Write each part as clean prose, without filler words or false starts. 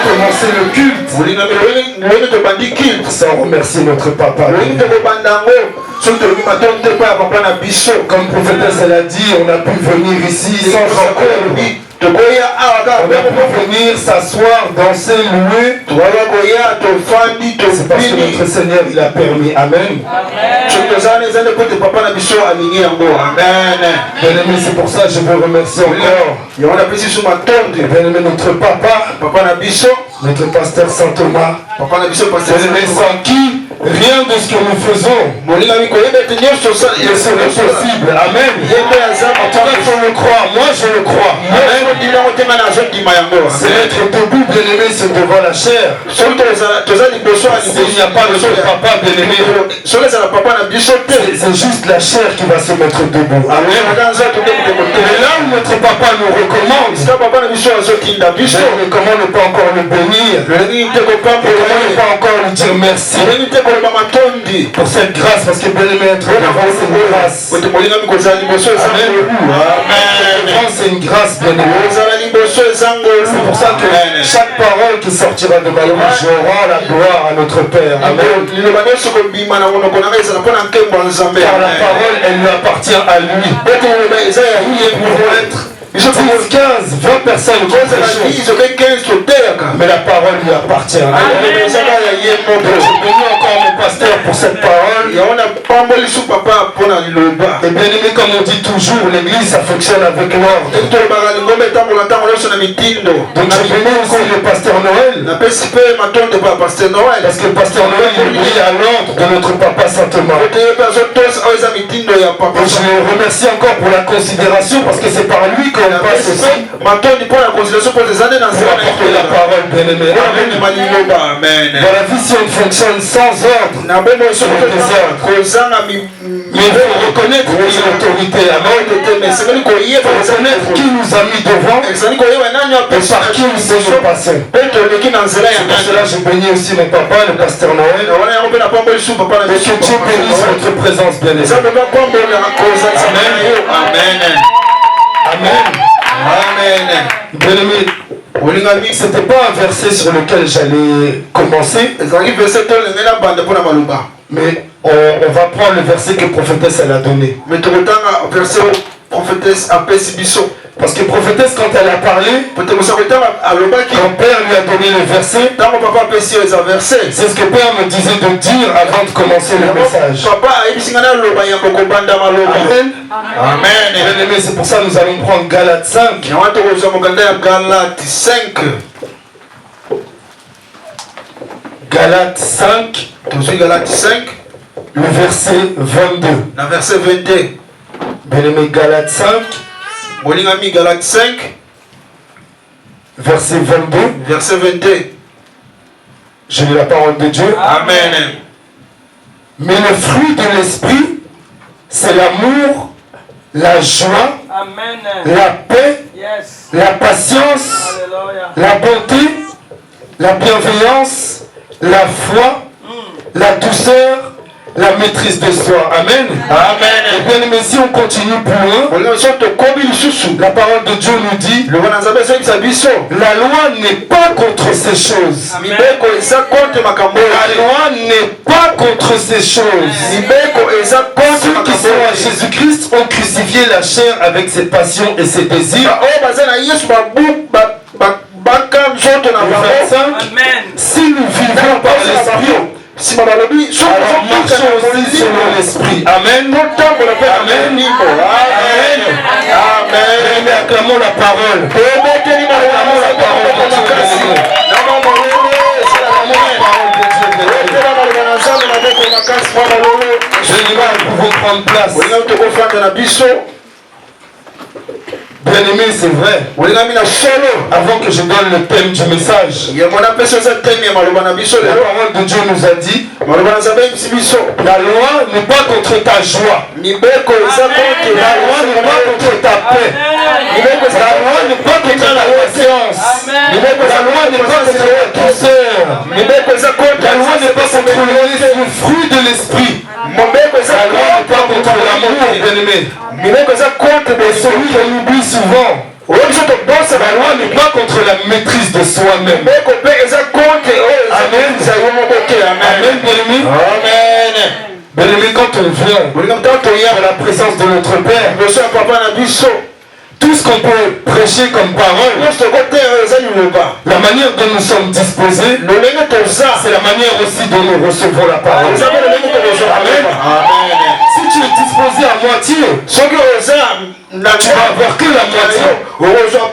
Commencer le culte sans remercier notre papa. Comme prophétesse elle a dit, on a pu venir ici sans encombre. On a pu venir s'asseoir, danser, louer. C'est parce que notre Seigneur il a permis. Amen. Bien-aimé, c'est pour ça que je veux remercier encore. Bien-aimé, notre papa, notre pasteur Saint Thomas. Bien-aimé, sans qui rien de ce que nous faisons ne serait possible. Amen. En tout cas, il faut le croire. Moi, je le crois. Amen. C'est être debout, bien-aimé, c'est devant la chair. S'il n'y a pas de papa, bien-aimé, c'est juste la chair qui va se mettre debout. Amen. Mais là où notre papa nous recommande, mais comment ne pas encore le bénir, comment ne pas encore lui dire merci pour cette grâce, parce que bien-aimé, être devant, c'est une grâce. Amen. C'est une grâce, bien-aimé. C'est pour ça que chaque parole qui sortira de ma bouche, je rends la gloire à notre Père. Amen. Car la parole, elle lui appartient à lui. Nous pouvons être 10, 15, 20 personnes qui mais la parole lui appartient. Je bénis encore mon pasteur pour cette parole. Et bien aimé, comme on dit toujours, l'église ça fonctionne avec l'ordre. Donc je bénis aussi le pasteur Noël. Parce que le pasteur Noël il brille à l'ordre de notre papa Saint Thomas. Et je le remercie encore pour la considération parce que c'est par lui qu'on passe aussi. Pour apporter la parole, bien-aimé. Amen. Dans la vie, si on fonctionne sans ordre, mais il faut reconnaître l'autorité. Amen. Il faut reconnaître qui nous a mis devant et par qui nous sommes passés. C'est pour cela que je bénis aussi mon papa, le pasteur Noël. Et que Dieu bénisse votre présence, bien-aimé. Amen. Amen. Amen. Bien-aimé, c'était pas un verset sur lequel j'allais commencer. Mais on va prendre le verset que prophétesse elle a donné. Parce que prophétesse, quand elle a parlé, quand Père lui a donné le verset, c'est ce que Père me disait de dire avant de commencer le message. Amen. Amen. Bien-aimé, c'est pour ça que nous allons prendre Galates 5. Galates 5. Le verset 22. Bien-aimé, Galates 5. Galates 5. Verset 22. Verset 22. Je lis la parole de Dieu. Amen. Mais le fruit de l'esprit, c'est l'amour, la joie, Amen. La paix, Yes. La patience, Alléluia. La bonté, la bienveillance, la foi, la douceur, la maîtrise de soi. Amen. Amen. Et bien aimé, si on continue plus loin, la parole de Dieu nous dit, la loi n'est pas contre ces choses. La loi n'est pas contre ces choses. Ceux qui sont à Jésus-Christ ont crucifié la chair avec ses passions et ses désirs. Si nous vivons par l'esprit, alors marchons aussi selon l'esprit. Amen. Amen. Amen. Amen. Acclamons la parole. Acclamons la parole de Dieu. Je dis, nous pouvons prendre place. Bien aimé, c'est vrai. Avant que je donne le thème du message, la parole de Dieu nous a dit, la loi n'est pas contre ta joie. La loi n'est pas contre ta paix. La loi n'est pas contre ta patience. La loi n'est pas contre la douceur. La loi n'est pas contre le fruit de l'esprit. La loi n'est pas contre l'amour, bien-aimé. Et celui qu'on oublie souvent, la loi n'est pas contre la maîtrise de soi-même. Amen. Amen, bien-aimé. Amen. Bien-aimé, quand on vient à la présence de notre Père, tout ce qu'on peut prêcher comme parole, la manière dont nous sommes disposés, c'est la manière aussi dont nous recevons la parole. Amen. Si tu es disposé à moitié, tu vas avoir que la moitié.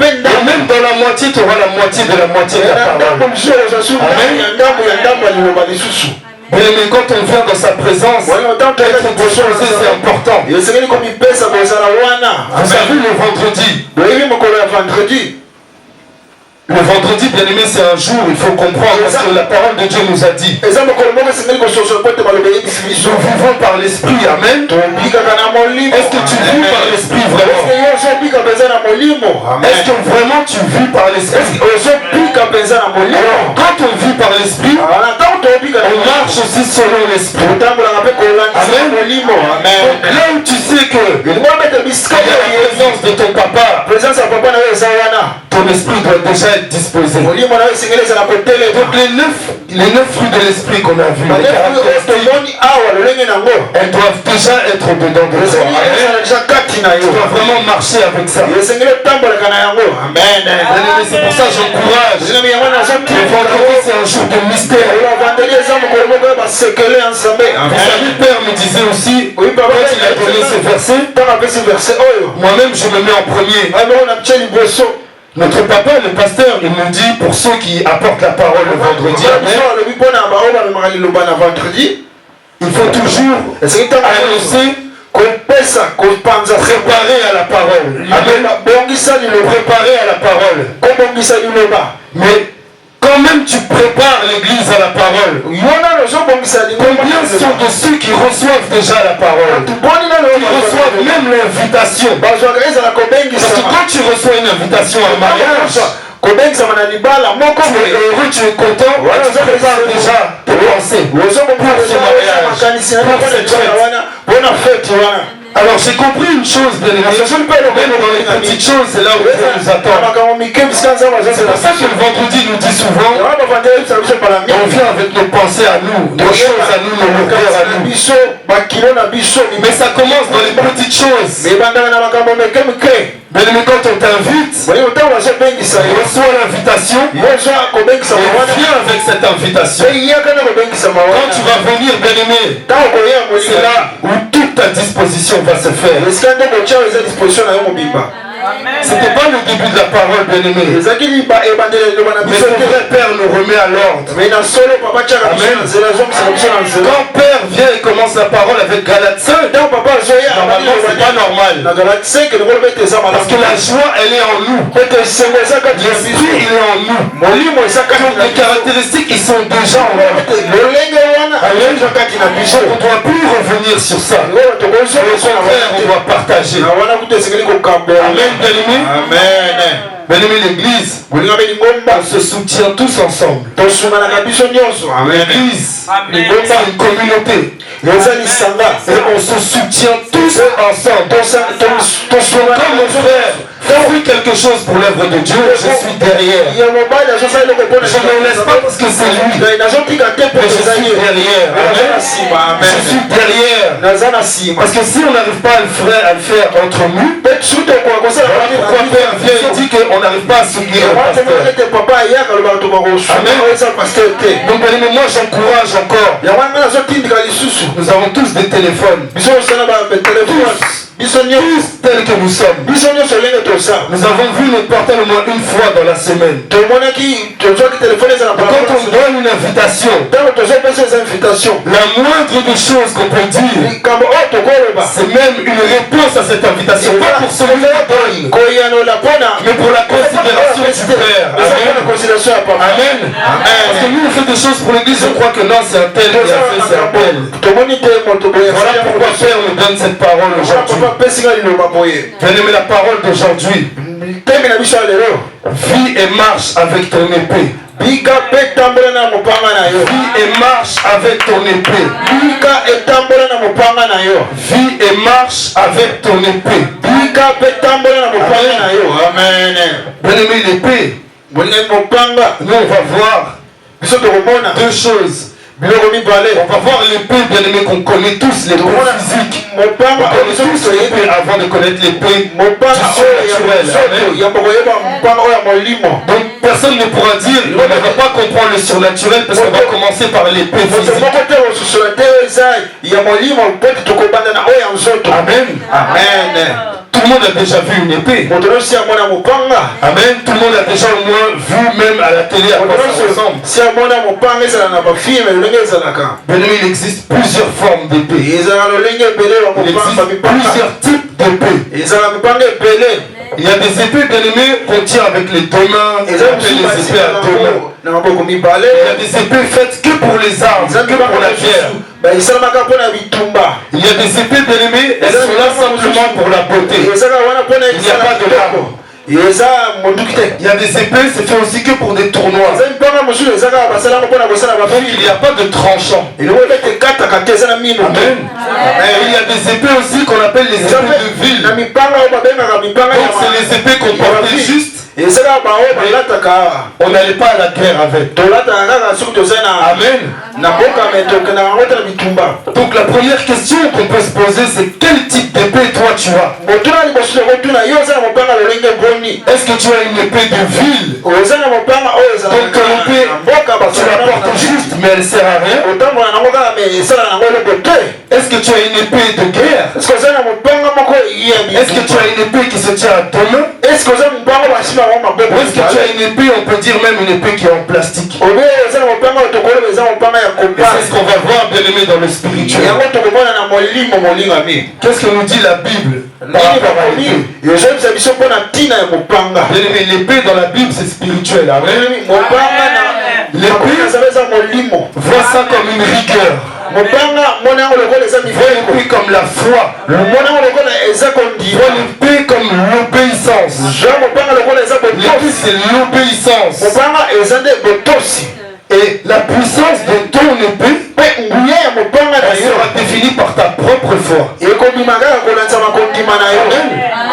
Et même dans la moitié, tu auras la moitié de la moitié de la parole. Amen. Mais quand on vient dans sa présence, être disposé, c'est important. Vous savez, le vendredi, bien aimé, c'est un jour, il faut comprendre, parce que la parole de Dieu nous a dit. Nous vivons par l'esprit, amen. Est-ce que tu vis par l'esprit vraiment? Est-ce que vraiment tu vis par l'esprit? Alors, quand on vit par l'esprit, on marche aussi selon l'esprit. Amen. Donc là où tu sais que il y a la présence de ton papa, ton esprit doit déjà être disposé. Donc les neuf fruits de l'esprit qu'on a vus, les caractéristiques, elles doivent déjà être dedans de toi. Tu dois vraiment marcher avec ça. Amen. C'est pour ça que j'encourage. Le vendredi, c'est un jour de mystère. Vous savez, Père me disait aussi, quand il a donné ce verset, moi-même je me mets en premier. Notre papa, le pasteur, il nous dit, pour ceux qui apportent la parole le vendredi, il faut toujours annoncer, préparer à la parole. Amen. Préparer à la parole. Mais quand même tu prépares l'église à la parole, combien sont de ceux qui reçoivent déjà la parole, qui reçoivent même l'invitation? Parce que quand tu reçois une invitation à un mariage, tu es heureux, tu es content, tu prépares déjà tes pensées pour ce mariage, pour cette fête. Alors j'ai compris une chose, bien aimé, même dans les petites choses, c'est là où Dieu nous attend. C'est pour ça que le vendredi nous dit souvent, on vient avec nos pensées à nous, nos choses à nous, nos cœurs à nous. Mais ça commence dans les petites choses. Bien aimé, quand on t'invite, on reçoit l'invitation, et on vient avec cette invitation. Quand tu vas venir, bien aimé, c'est là où toute ta disposition va se faire. C'était pas le début de la parole, bien aimé. Mais le vrai Père nous remet à l'ordre. Amen. Quand Père vient et commence la parole avec Galates 5, normalement c'est pas normal. Parce que la joie, elle est en nous. L'esprit, il est en nous. Les caractéristiques, ils sont déjà en nous. Amen. On ne doit plus revenir sur ça. Au contraire, on doit partager. Amen. Bien-aimé, bien-aimé, l'église, on se soutient tous ensemble. L'église, c'est une communauté. Et on se soutient tous ensemble. Comme mon frère fait quelque chose pour l'œuvre de Dieu, je suis derrière. Je ne me laisse pas parce que c'est lui. Mais je suis derrière. Je suis derrière. Parce que si on n'arrive pas à le faire entre nous, pourquoi Père vient et dit qu'on n'arrive pas à soutenir le pasteur? Amen. Donc moi j'encourage encore Nous avons tous des téléphones. Tous tels que nous sommes. Nous avons vu notre portable au moins une fois dans la semaine. Quand on donne une invitation, la moindre des choses qu'on peut dire, c'est même une réponse à cette invitation. Pas pour celui-là, mais pour la considération du Père. Amen. Parce que nous, on fait des choses pour l'église, je crois que non, c'est un tel qui a fait, c'est un tel. Voilà pourquoi Père nous donne cette parole aujourd'hui. Bien-aimé, la parole d'aujourd'hui. Vis et marche avec ton épée. Vis et marche avec ton épée. Vis et marche avec ton épée. Amen. Bien-aimé, l'épée. Nous, on va voir deux choses. On va voir l'épée, bien-aimé, qu'on connaît tous, l'épée physique. On connaît tous l'épée avant de connaître l'épée surnaturelle. Donc personne ne pourra dire on ne va pas comprendre le surnaturel parce qu'on va commencer par l'épée physique. Amen. Amen. Tout le monde a déjà vu une épée. Amen. Tout le monde a déjà au moins vu même à la télé à quoi ça ressemble. Bien-aimé, il existe plusieurs formes d'épée. Il existe plusieurs types d'épées. Il y a des épées, bien-aimés, qu'on tire avec les deux mains. On appelle les épées à deux mains. Il y a des épées faites que pour les armes, que pour la guerre. Il y a des épées, bien-aimées, elles sont là simplement pour la beauté. Il n'y a pas de lame. Il y a des épées, c'est fait aussi que pour des tournois. Donc il n'y a pas de tranchant. Amen. Et il y a des épées aussi qu'on appelle les épées de ville. Donc c'est les épées qu'on portait juste. On n'allait pas à la guerre avec. Amen. Donc la première question qu'on peut se poser, c'est quel type d'épée toi tu as? Est-ce que tu as une épée de ville? Donc l'épée, tu la portes juste mais elle sert à rien. Est-ce que tu as une épée de guerre? Est-ce que tu as une épée qui se tient à deux mains? Est-ce que tu as une épée, on peut dire même une épée qui est en plastique? Et c'est ce qu'on va voir, bien aimé, dans le spirituel. Qu'est-ce que nous dit la Bible par rapport à l'épée? Bien aimé, l'épée dans la Bible c'est spirituel. Amen. L'épée, vois ça comme une rigueur. Vois l'épée comme la foi. Vois l'épée comme l'obéissance. L'épée c'est l'obéissance. Et la puissance de ton épée, elle sera définie par ta propre foi.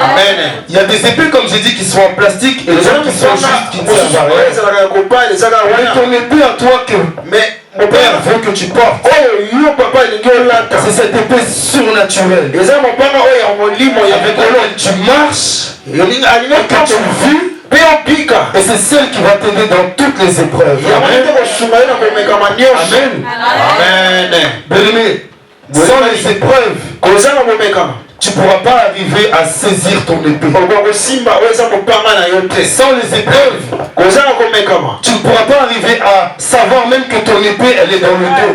Amen. Il y a des épées, comme j'ai dit, qui sont en plastique et des autres qui sont juste, qui ne servent à rien. Mais ton épée à toi que mon Père veut que tu portes, c'est cette épée surnaturelle avec laquelle tu marches et que tu vis. Et c'est celle qui va t'aider dans toutes les épreuves. Amen. Amen. Bien-aimé, sans les épreuves, tu ne pourras pas arriver à saisir ton épée. Sans les épreuves, tu ne pourras pas arriver à savoir même que ton épée elle est dans le dos.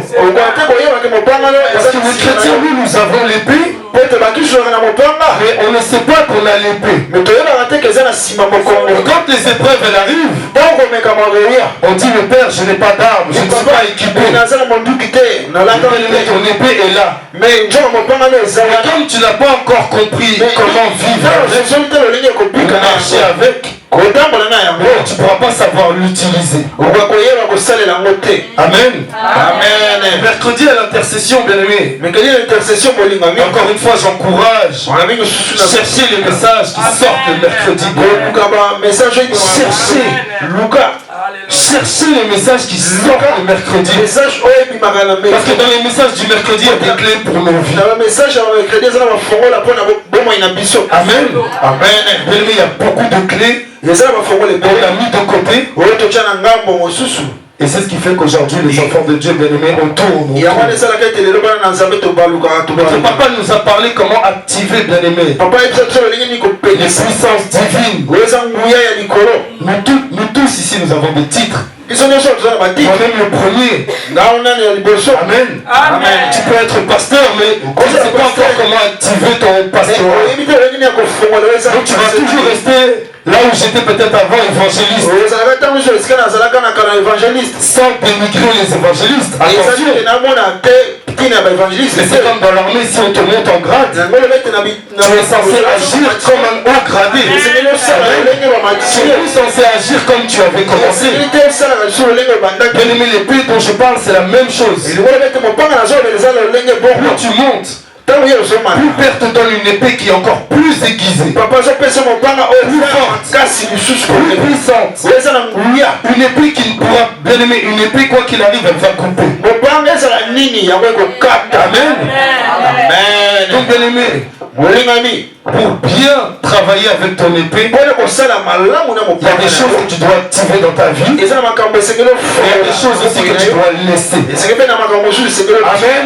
Parce que les chrétiens, nous avons l'épée, mais on ne sait pas qu'on a l'épée. Quand les épreuves elles arrivent, on dit le Père, je n'ai pas d'armes, je ne suis pas équipé. Ton épée est là. Mais comme tu n'as pas encore compris comment vivre avec, marcher avec, tu ne pourras pas savoir l'utiliser. Amen. Amen. Mercredi à l'intercession, bien aimé. Encore une fois, j'encourage. Cherchez les messages qui sortent le mercredi. Cherchez les messages qui sortent le mercredi. Parce que dans les messages du mercredi, il y a des clés pour nos vies. Amen. Amen. Bien aimé, il y a beaucoup de clés. On l'a mis de côté. Et c'est ce qui fait qu'aujourd'hui, les enfants de Dieu, bien-aimés, on tourne. Notre papa nous a parlé comment activer, bien-aimés, les puissances divines. Nous tous ici, nous avons des titres. Moi-même le premier. Amen. Amen. Tu peux être pasteur, mais tu ne sais pas encore comment activer ton pastorat. Donc tu vas toujours rester là où j'étais peut-être avant évangéliste. Sans dénigrer les évangélistes. Attention. Mais c'est comme dans l'armée, si on te monte en grade, tu es censé agir comme un haut gradé. Tu es plus censé agir comme tu avais commencé. Bien aimé, l'épée dont je parle, c'est la même chose. Plus tu montes, plus père te donne une épée qui est encore plus aiguisée, plus forte, plus puissante. Une épée qui ne pourra, bien aimé, une épée quoi qu'il arrive, elle va couper. Amen. Donc bien aimé, pour bien travailler avec ton épée, il y a des choses que tu dois activer dans ta vie. Il y a des choses aussi que tu dois laisser. Amen.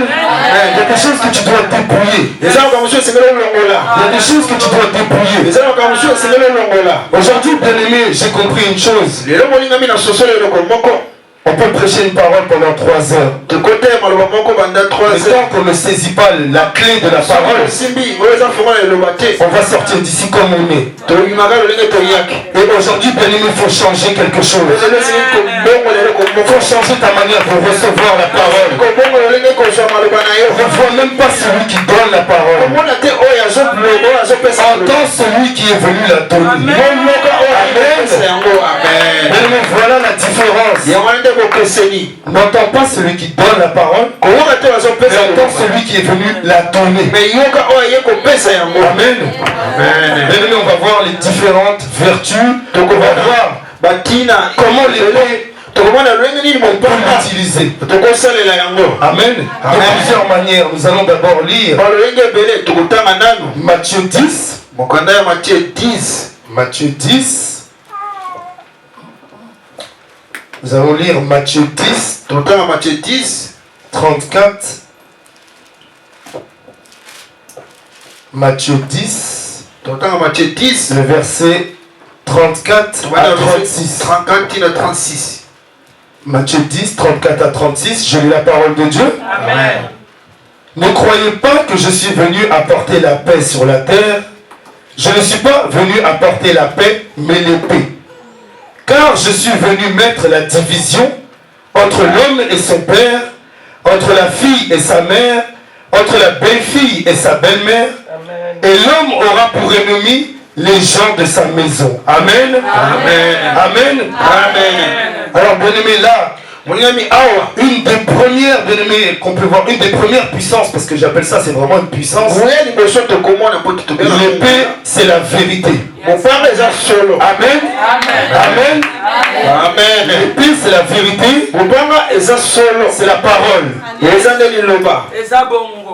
Il y a des choses que tu dois dépouiller. Il y a des choses que tu dois dépouiller. Aujourd'hui, bien aimé, j'ai compris une chose. On peut prêcher une parole pendant 3 heures. Mais tant qu'on ne saisit pas la clé de la parole, on va sortir d'ici comme on est. Et aujourd'hui, bien aimé, il faut changer quelque chose. Il faut changer ta manière de recevoir la parole. On ne voit même pas celui qui donne la parole. Entends celui qui est venu la donner. Amen. Voilà la différence. N'entends pas celui qui donne la parole, mais entends celui qui est venu la donner. Amen. Amen. On va voir les différentes vertus. Donc on va voir comment l'épée on peut l'utiliser. Amen. De plusieurs manières. Nous allons d'abord lire Matthieu 10. Matthieu 10. Nous allons lire Matthieu 10, 34. Matthieu 10, le verset 34 à 36. Matthieu 10, 34 à 36, je lis la parole de Dieu. Amen. Ne croyez pas que je suis venu apporter la paix sur la terre. Je ne suis pas venu apporter la paix, mais l'épée. Car je suis venu mettre la division entre l'homme et son père, entre la fille et sa mère, entre la belle-fille et sa belle-mère, et l'homme aura pour ennemi les gens de sa maison. Amen. Amen. Amen. Amen. Alors, bien aimé, là, une des premières, bien aimé, qu'on peut voir, une des premières puissances, parce que j'appelle ça, c'est vraiment une puissance. L'épée, c'est la vérité. Amen. Amen. Amen. L'épée, c'est la vérité. C'est la parole.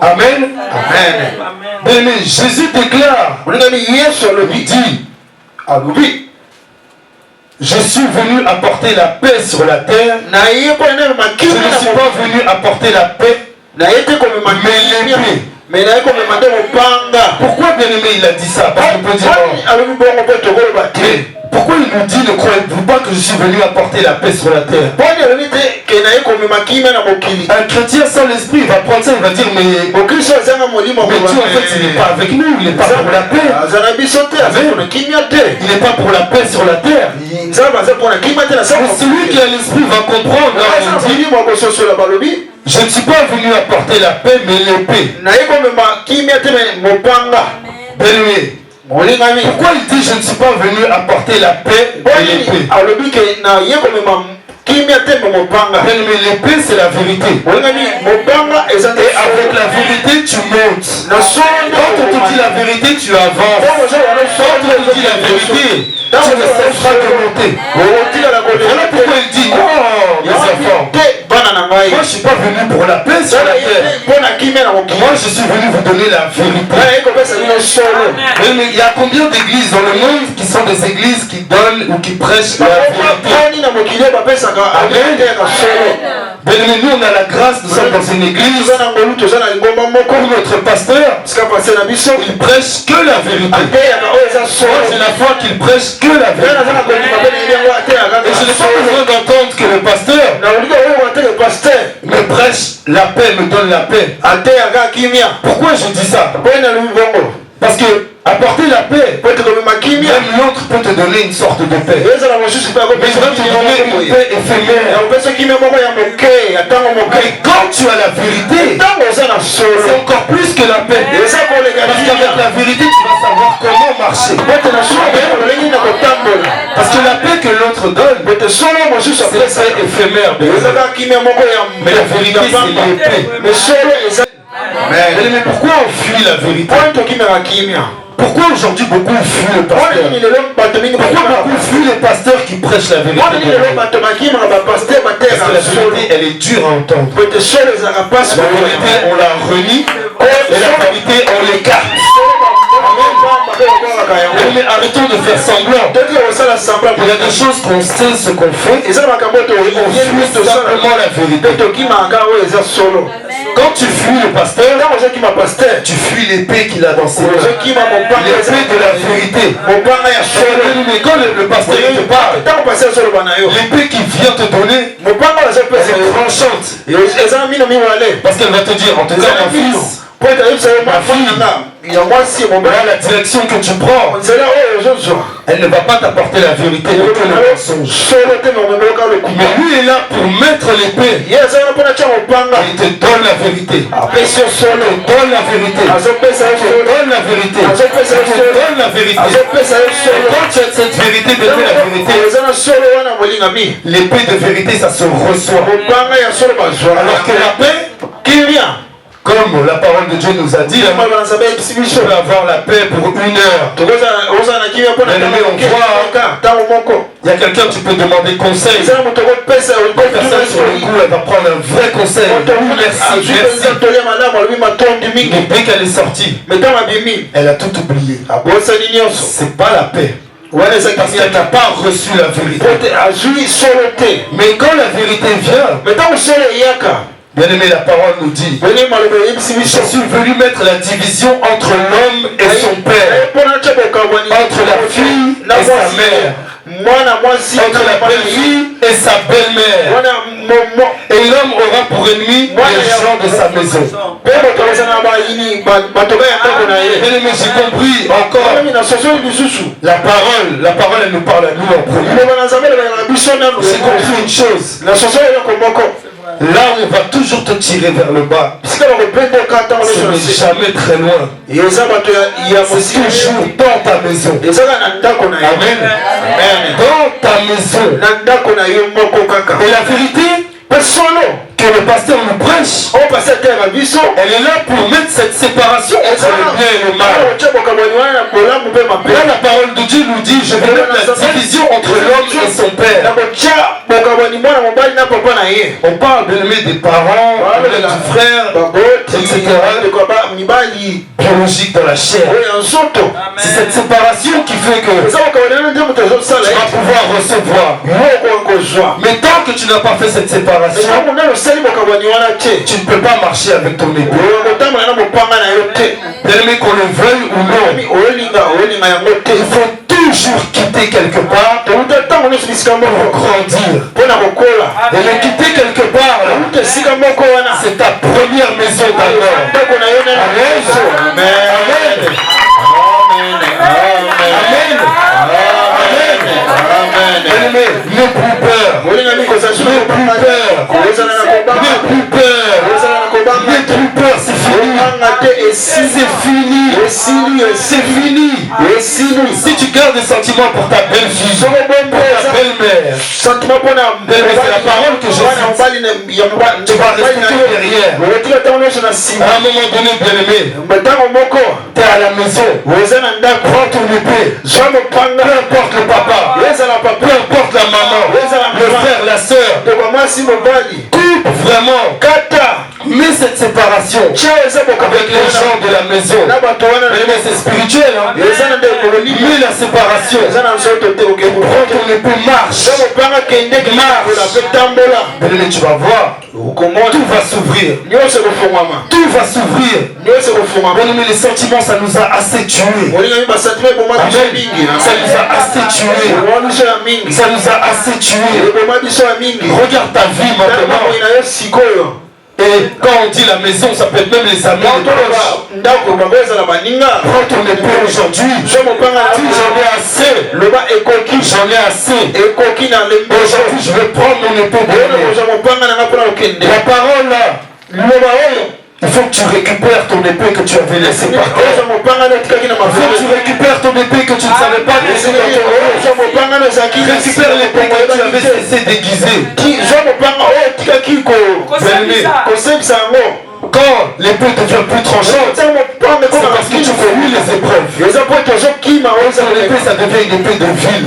Amen. Amen. Bien aimé, Jésus déclare, il dit, je suis venu apporter la paix sur la terre. Je ne suis pas venu apporter la paix, mais l'épée. Pourquoi, bien aimé, il a dit ça? Parce qu'on peut dire, pourquoi il nous dit, ne croyez-vous pas que je suis venu apporter la paix sur la terre? Un chrétien sans l'esprit, il va prendre ça, il va dire, mais Dieu en fait, il n'est pas avec nous, il n'est pas pour la paix. Il n'est pas pour la paix sur la terre. Mais celui qui a l'esprit va comprendre. Je ne suis pas venu apporter la paix, mais l'épée. Bien-aimé, pourquoi il dit je ne suis pas venu apporter la paix et l'épée? Mais l'épée, c'est la vérité. Et avec la vérité, tu montes. Quand on te dit la vérité, tu avances. Quand on te dit la vérité, tu ne cesseras de monter. Voilà pourquoi il dit, oh, mes enfants, je ne suis pas venu pour la paix sur la terre. Moi, je suis venu vous donner la vérité. Mais il y a combien d'églises dans le monde qui sont des églises qui donnent ou qui prêchent la vérité? Bien-aimés, nous on a la grâce, nous sommes dans une église où notre pasteur, il prêche que la vérité. Moi, c'est la foi qu'il prêche que la vérité. Et je n'ai pas besoin d'entendre que le pasteur me prêche la paix, me donne la paix. Pourquoi je dis ça? Parce que apporter la paix, même l'autre peut te donner une sorte de paix. Mais il va te donner une paix éphémère. Et quand tu as la vérité, c'est encore plus que la paix. Parce qu'avec la vérité, tu vas savoir comment marcher. Parce que la paix que l'autre donne, c'est une paix éphémère. Mais la vérité, c'est l'épée. Mais pourquoi on fuit la vérité? Pourquoi aujourd'hui beaucoup fuient le pasteur? Pourquoi beaucoup fuient les pasteurs qui prêchent la vérité? Parce que la vérité, elle est dure à entendre. La vérité, on la renie, et la vérité, on l'écarte. Mais arrêtons de faire semblant. Il y a des choses qu'on sait ce qu'on fait, et on fuit tout simplement la vérité. Quand tu fuis le pasteur, tu fuis l'épée qu'il a dans ses mains. L'épée de la vérité. Mais quand le pasteur te parle, l'épée qu'il vient te donner, c'est tranchante. Parce qu'elle va te dire, en tout cas mon fils, ma fille, la direction que tu prends, elle ne va pas t'apporter la vérité, mais que le mensonge. Mais lui est là pour mettre l'épée. Il te donne la vérité. Il te donne la vérité. Il te donne la vérité. Il te donne la vérité. Et quand tu as cette vérité de la vérité, l'épée de vérité, ça se reçoit. Alors que la paix, comme la parole de Dieu nous a dit, tu peux avoir la paix pour 1 heure. Bien-aimé, on voit, il y a quelqu'un, tu peux demander conseil. Une personne sur le coup, elle va prendre un vrai conseil. Merci. Mais dès qu'elle est sortie, elle a tout oublié. C'est pas la paix. Parce qu'elle n'a pas reçu la vérité. Mais quand la vérité vient, bien-aimé, la parole nous dit, je suis venu mettre la division entre l'homme et son père, entre la fille et sa mère, entre la belle-fille et sa belle-mère, et l'homme aura pour ennemi les gens de sa maison. Bien-aimé, j'ai compris encore. La parole elle nous parle à nous en premier. J'ai compris une chose. Là où on va toujours te tirer vers le bas, ce n'est jamais très loin. C'est toujours dans ta maison. Amen. Dans ta maison. Et la vérité, que le pasteur nous prêche, elle est là pour mettre cette séparation entre le bien et le mal. Là, la parole de Dieu nous dit, je vais mettre la division entre l'homme et son père. On parle des parents, du frère, etc. Biologique dans la chair. C'est cette séparation qui fait que tu vas pouvoir recevoir. Mais tant que tu n'as pas fait cette séparation, tu ne peux pas marcher avec ton époux. Bien-aimé, qu'on le veuille ou non, il faut toujours quitter quelque part pour grandir. Et le quitter quelque part, c'est ta première maison d'abord. Amen. Bien-aimé, n'aie plus peur. N'aie plus peur, c'est fini. Si tu gardes des sentiments pour ta belle-fille, pour ta belle-mère, c'est la parole que je dis. Tu vas rester derrière. À un moment donné, bien-aimé, tu es à la maison. Prends ton épée. Peu importe le papa, peu importe la maman, le frère, la soeur. Coupe vraiment. Mais cette séparation avec les gens de la maison, mais c'est spirituel, hein? Mais la séparation, prends ton épée, marche. Mais tu vas voir, tout va s'ouvrir. Tout va s'ouvrir. Mais les sentiments, ça nous a assez tués. Ça nous a assez tués. Ça nous a assez tués. Regarde ta vie maintenant. Et quand on dit la maison, ça peut être même les amis. Prends ton épée aujourd'hui. J'en ai assez. J'en ai assez. Aujourd'hui, je vais prendre mon épée. La parole là. Il faut que tu récupères ton épée que tu avais laissée par terre. Il faut que tu récupères ton épée que tu ne savais pas laisser dans ton rôle. Récupère l'épée que tu avais cessé déguiser. Quand l'épée devient plus tranchante, c'est parce que tu conduis les épreuves. Ton épée, ça devient une épée de ville.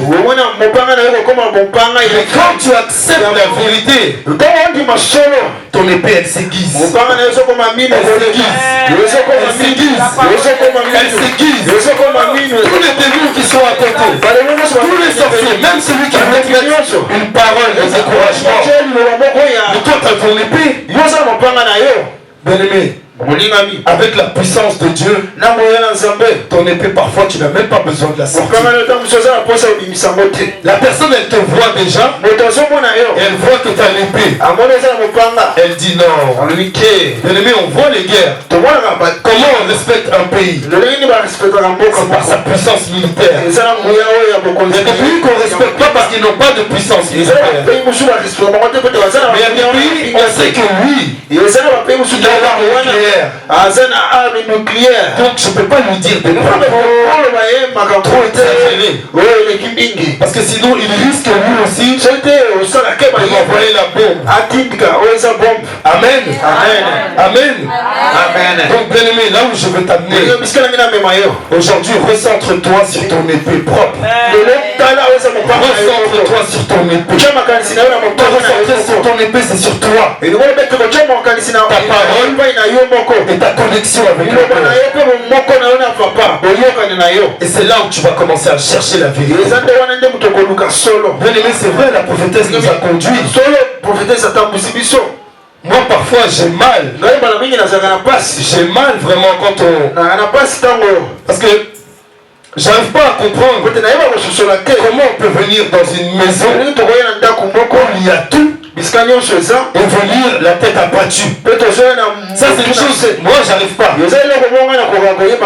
Mais quand tu acceptes la vérité, ton épée, elle s'aiguise. Elle s'aiguise. Tous les démons qui sont à côté, tous les sorciers, même celui qui veut mettre une parole de découragement. Mais toi, tu as ton épée. Bien-aimé, avec la puissance de Dieu, ton épée, parfois, tu n'as même pas besoin de la sortir. La personne, elle te voit déjà, et elle voit que tu as l'épée. Elle dit non. Bien-aimé, on voit les guerres. Comment on respecte un pays? C'est par sa puissance militaire. Il y a des pays qu'on ne respecte pas parce qu'ils n'ont pas de puissance militaire. Mais il y a des pays, on sait que oui, il a l'arme nucléaire. Donc je ne peux pas lui dire des propos trop exagérés. Parce que sinon il risque lui aussi de m'envoyer la bombe. Amen. Donc bien aimé, là où je veux t'amener, aujourd'hui recentre-toi sur ton épée propre. Recentre-toi sur ton épée. Te recentrer sur ton épée, c'est sur toi. Ta parole et ta connexion avec le Père. Et c'est là où tu vas commencer à chercher la vérité. Bien aimé, c'est vrai, la prophétesse nous a conduits. Moi parfois j'ai mal. J'ai mal vraiment quand on... Parce que j'arrive pas à comprendre comment on peut venir dans une maison où il y a tout et venir la tête abattue. Ça c'est une chose, moi j'arrive pas.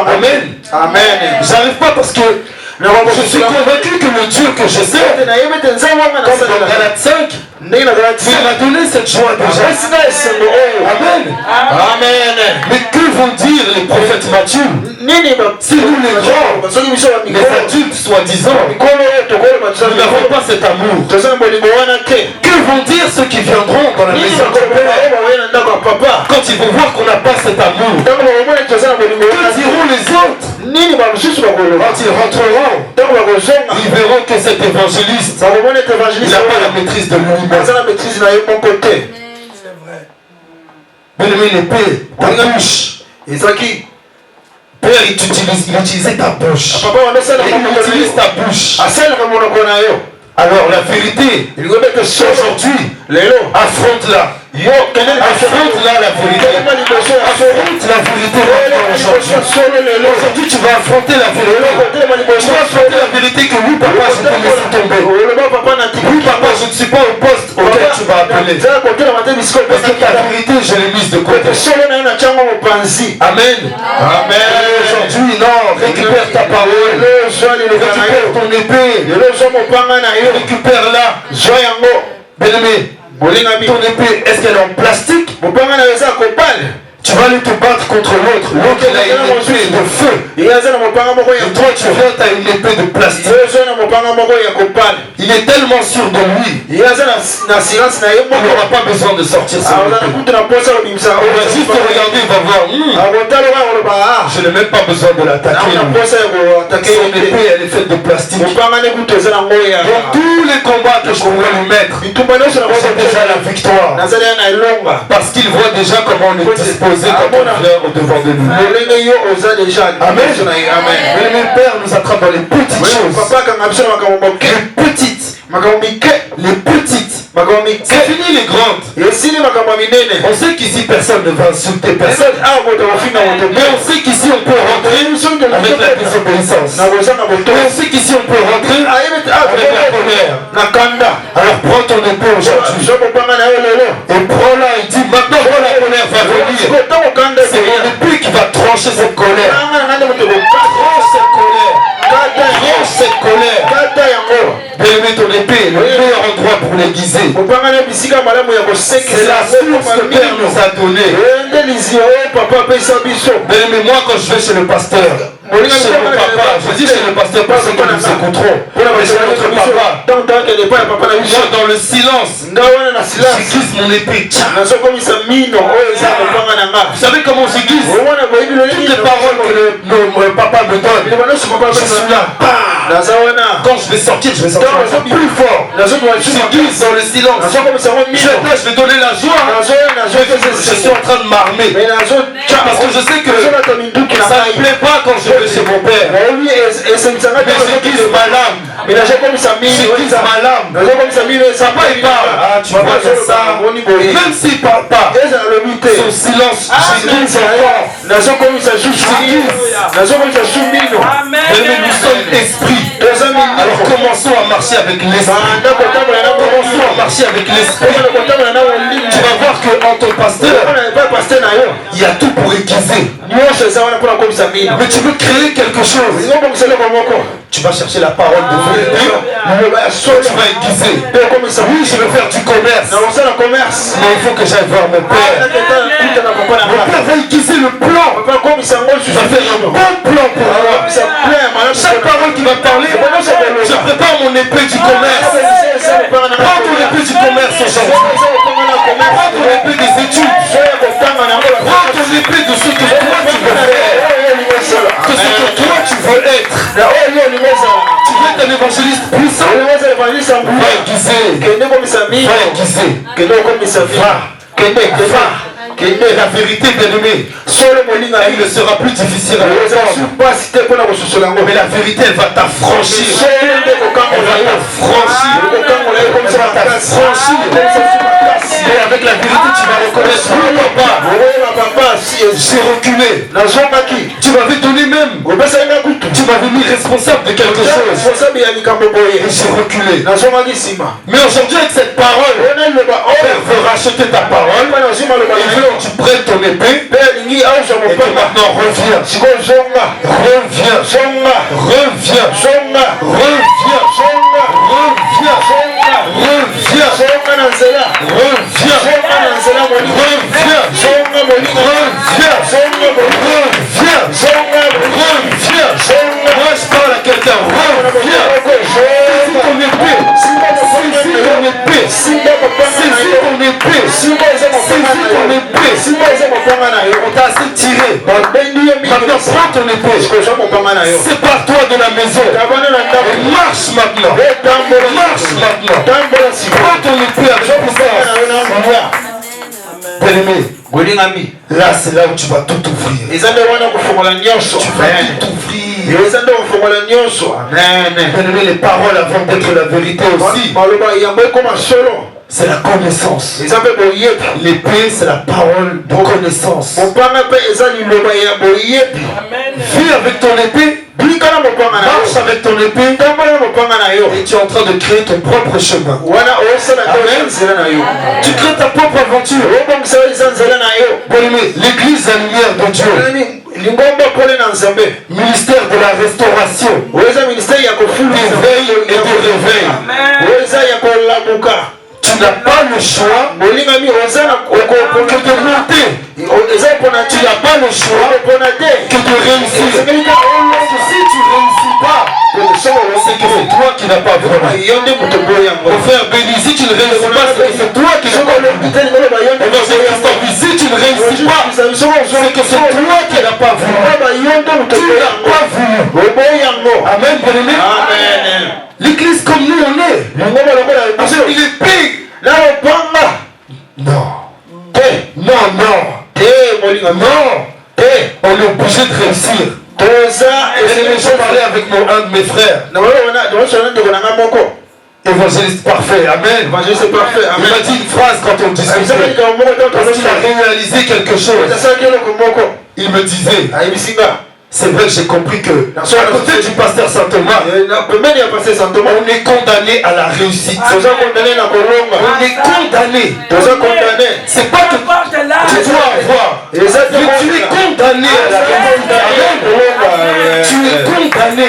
Amen. J'arrive pas parce que je suis convaincu que le Dieu que je sais, comme dans Galates 5, il m'a donné cette joie déjà. Amen. Mais que vont dire les prophètes matures? Si nous les grands, les adultes soi-disant, nous n'avons pas cet amour, que vont dire ceux qui viendront dans la maison du Père quand ils vont voir qu'on n'a pas cet amour? Que diront les autres quand ils rentreront? Ils verront que cet évangéliste, il n'a pas la maîtrise de lui-même. Bien-aimé, l'épée, ta bouche. Père, il utilisait ta bouche. Il utilise ta bouche. Alors la vérité, aujourd'hui, affronte-la. Affronte-la la vérité. Affronte la vérité aujourd'hui. Tu vas affronter la vérité. Tu vas affronter la vérité que oui papa je peux laisser tomber. Oui papa je ne suis pas au poste auquel tu vas appeler. Parce que ta vérité je l'ai mise de côté. Amen. Aujourd'hui non, récupère ta parole. Récupère ton épée. Récupère-la. Bien-aimé, ton épée, est-ce qu'elle est en plastique? Tu vas aller te battre contre l'autre. L'autre il a une épée de feu. Et toi tu viens, tu as une épée de plastique. Il est tellement sûr de lui. Il n'aura pas besoin de sortir son épée. Il va juste regarder, il va voir. Je n'ai même pas besoin de l'attaquer. Son épée elle est faite de plastique. Donc tous les combats que je pourrais lui mettre, c'est déjà la victoire. Parce qu'il voit déjà comment on est disposé quand on vient au devant de lui. Amen. Mais mon Père nous attrape dans les petites choses. Les petites. C'est fini les grandes. On sait qu'ici personne ne va insulter personne. Mais on sait qu'ici on peut rentrer avec la désobéissance. Mais on sait qu'ici on peut rentrer avec la colère. Alors prends ton épée aujourd'hui. Et prends-la et dis maintenant quand la colère va venir, c'est mon épée qui va trancher cette colère. Tranche cette colère. Tranche cette colère. Bien-aimé, ton épée, le meilleur endroit pour l'aiguiser. C'est la source que Père nous a donnée. Bien-aimé, moi quand je vais chez le pasteur, chez mon papa, je dis chez le pasteur parce que nous écouterons. Mais chez notre papa, moi dans le silence, j'aiguise mon épée. Vous savez comment j'aiguise? Toutes les paroles que mon papa me donne, je suis là. Quand je vais sortir plus fort. J'aiguise dans le silence. Je vais donner la joie. Je suis en train de m'armer. Parce que je sais que ça ne plaît pas quand je vais chez mon père. Mais j'aiguise ma lame. J'aiguise ma lame. Papa il parle. Ah, tu vois ça. Même s'il ne parle pas, son silence, j'aiguise encore. Mais nous sommes esprits. Alors commençons à marcher avec l'esprit. Commençons à marcher avec l'esprit. Tu vas voir qu'en ton pasteur, il y a tout pour aiguiser. Mais tu veux créer quelque chose. Tu vas chercher la parole de Dieu. Tu vas aiguiser. Oui, je veux faire du commerce. Mais il faut que j'aille voir mon père. Mon père va aiguiser le plan. Tu vas faire un bon plan pour moi. Chaque parole qui va parler, je prépare mon épée du commerce. Prends ton épée du commerce aujourd'hui. Prends ton épée des études. Prends ton épée de ce que toi tu veux faire. De ce que toi tu veux être. Tu veux être un évangéliste puissant. Va aiguiser. Va. La vérité, bien-aimée, elle ne sera plus difficile à entendre. Mais la vérité, elle va t'affranchir. Et avec la vérité, tu vas reconnaître papa, j'ai reculé. Tu m'avais donné même. Tu m'avais mis responsable de quelque chose. Et j'ai reculé. Mais aujourd'hui, avec cette parole, Père veut racheter ta parole. Il veut que tu prennes ton épée. Et que maintenant reviens. Moi je parle à quelqu'un. On t'a assez tiré. Maintenant prends ton épée. Sépare-toi de la maison. Et marche maintenant. Prends ton épée avec puissance. Bien-aimé, là c'est là où tu vas tout ouvrir. Tu vas tout ouvrir. Bien-aimé, les paroles avant d'être la vérité aussi. C'est la connaissance. L'épée, c'est la parole de connaissance. Vis avec ton épée. Marche avec ton épée. Et tu es en train de créer ton propre chemin. Amen. Tu crées ta propre aventure. L'église la lumière de Dieu. Ministère de la restauration. D'éveil et de réveil. Tu n'as pas le choix que de monter. Tu n'as pas le choix que de réussir. Si tu ne réussis pas, c'est que c'est toi qui n'as pas vraiment. Mon frère Béni, si tu ne réussis pas, c'est que c'est toi qui n'as pas vraiment. Si tu ne réussis pas, c'est que c'est toi qui n'as pas voulu. Tu n'as pas voulu. Amen, bien-aimé. Amen. L'église comme nous on est. Il est big. Non. Non, non. Non. On est obligé de réussir. Et je parlais avec un de mes frères. Évangéliste parfait, amen. Il m'a dit une phrase quand on discutait. Parce qu'il a réalisé quelque chose. Il me disait, c'est vrai que j'ai compris que à côté du pasteur Saint-Thomas, on est condamné à la réussite. On est condamné. C'est pas que tu dois avoir, mais tu es condamné à la réussite. Tu es condamné.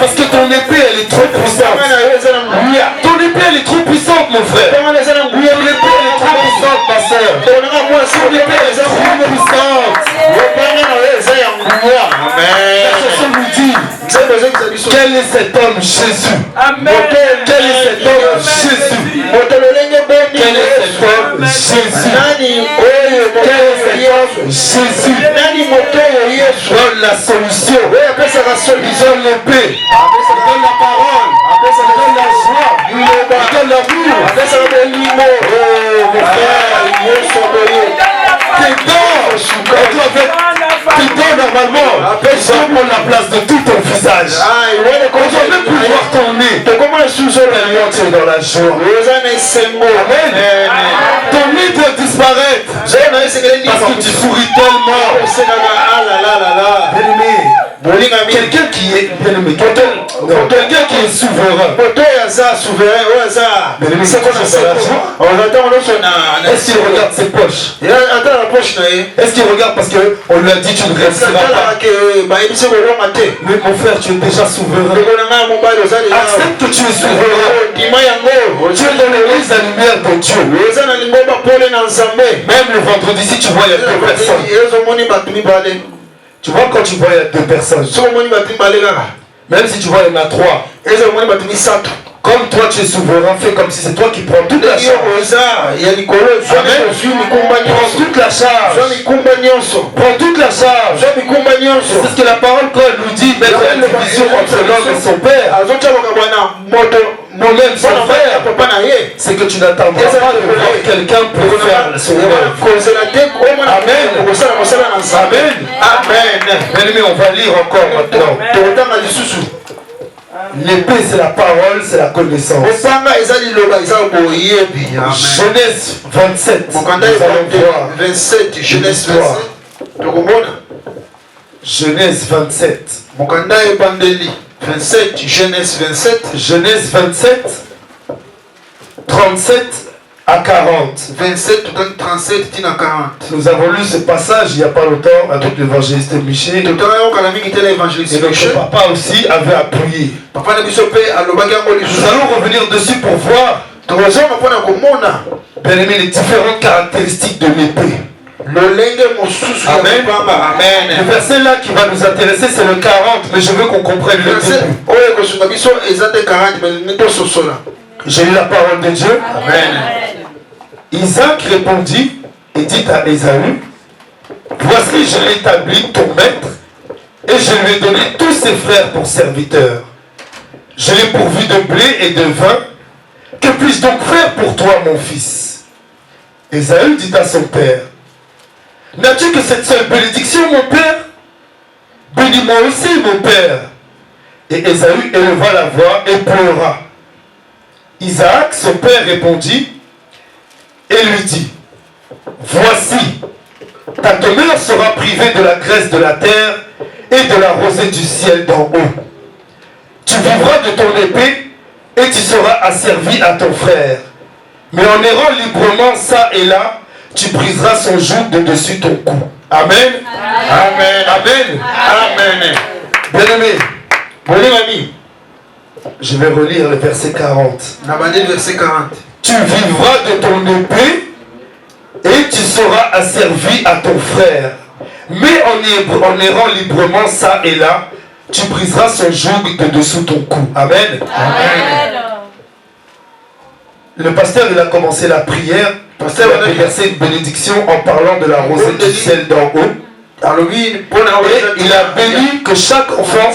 Parce que ton épée elle est trop puissante. Ton épée elle est trop puissante mon frère. Ton épée elle est trop puissante ma soeur. Ton épée elle est trop puissante. La chanson nous dit, quel est cet homme Jésus? Quel est cet homme Jésus? Quel est cet homme Jésus? Quel est cet homme Jésus? Donne la solution. Il donne l'épée. Il donne la parole. Il donne la joie. Il donne l'amour. Oh mon frère, tes dents, normalement, prendre la place de tout ton visage. On doit même plus voir ton nez. Tellement tu es dans la joie. Amen. Ton nez doit disparaître. Parce que tu souris tellement. Quelqu'un qui est bien-aimé, quelqu'un qui est souverain. Est-ce qu'il regarde ses poches? Est-ce qu'il regarde parce qu'on lui a dit tu ne réussiras pas? Mais mon frère, tu es déjà souverain. Accepte que tu es souverain. Tu es dans l'église la lumière de Dieu. Même le vendredi, si tu vois, il y a 2 personnes. Tu vois, quand tu vois, il y a 2 personnes. Même si tu vois, il y en a 3. Comme toi, tu es souverain, fais comme si c'est toi qui prends toute la charge. Amen. Prends toute la charge. Prends toute la charge. C'est ce que la parole, quand elle nous dit, mettre la division entre l'homme et son père. Moi-même, son frère, c'est que tu n'attendras pas de voir quelqu'un pour faire son œuvre. Amen. Amen. Amen. Bien-aimé, on va lire encore maintenant. L'épée, c'est la parole, c'est la connaissance. Genèse 27. Nous allons voir. Genèse 27. Genèse 27. 37 à 40. 37 à 40. Nous avons lu ce passage il n'y a pas longtemps avec l'évangéliste Michel. Et notre papa aussi avait appuyé. Nous allons revenir dessus pour voir, bien aimé, les différentes caractéristiques de l'épée. Amen. Le verset là qui va nous intéresser, c'est le 40, mais je veux qu'on comprenne le début. J'ai lu la parole de Dieu. Amen. Isaac répondit et dit à Ésaü, voici, je l'ai établi ton maître et je lui ai donné tous ses frères pour serviteurs. Je l'ai pourvu de blé et de vin. Que puis-je donc faire pour toi, mon fils? Ésaü dit à son père, n'as-tu que cette seule bénédiction, mon père? Bénis-moi aussi, mon père. Et Ésaü éleva la voix et pleura. Isaac, son père, répondit et lui dit, voici, ta demeure sera privée de la graisse de la terre et de la rosée du ciel d'en haut. Tu vivras de ton épée et tu seras asservi à ton frère. Mais en errant librement ça et là, tu briseras son joug de dessus ton cou. Amen. Amen. Amen. Amen. Bien-aimé, mon ami, je vais relire le verset 40. Tu vivras de ton épée et tu seras asservi à ton frère. Mais en errant librement ça et là, tu briseras son joug de dessous ton cou. Amen. Amen. Le pasteur, il a commencé la prière. Il a versé une bénédiction en parlant de la rosée du ciel d'en haut. Et il a béni que chaque enfant,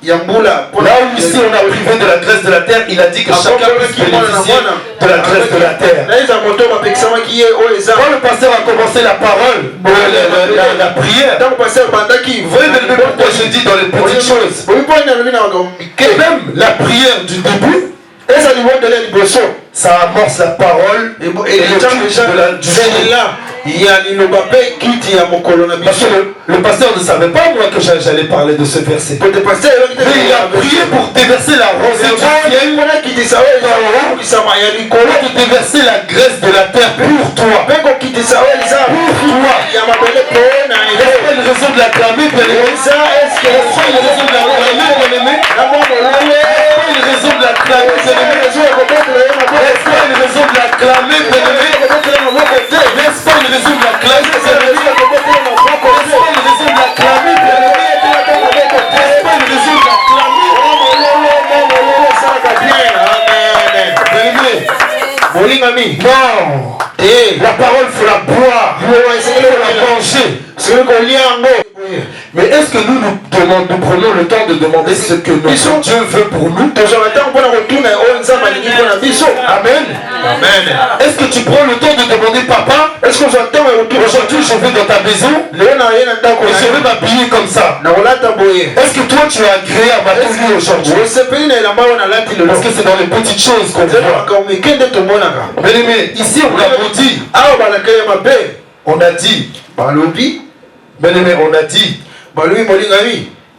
là où ici on a privé de la graisse de la terre, il a dit que chacun puisse bénéficier de la graisse de la terre. Quand le pasteur a commencé la parole, la prière, vous voyez pourquoi je dis dans les petites choses, et même la prière du début, ça amorce la parole et le culte du là. Parce que le pasteur ne savait pas moi que j'allais parler de ce verset. Mais il a prié pour déverser la rosée du ciel, pour déverser la graisse de la terre pour toi. Pour toi. Est-ce qu'il y a une raison de l'acclamer, bien-aimé? Est-ce qu'il y a une raison de l'acclamer, bien-aimé? Est-ce qu'il y a une raison de l'acclamer, bien-aimé? Est-ce qu'il y a une raison de l'acclamer, bien-aimé? N'est-ce pas une raison de l'acclamer, bien-aimé? N'est-ce pas une raison de l'acclamer, bien-aimé? N'est-ce pas une raison de l'acclamer? Non. La parole, il faut la boire, il faut la manger. Mais est-ce que nous prenons le temps de demander ce que notre Dieu veut pour nous? Amen. Amen. Est-ce que tu prends le temps de demander, papa, aujourd'hui je vais dans ta maison et je vais m'habiller comme ça? Est-ce que toi tu as agréé à ma tenue aujourd'hui? Parce que c'est dans les petites choses qu'on voit. Mais ici on a maudit. On a dit. Bien aimé, on a dit.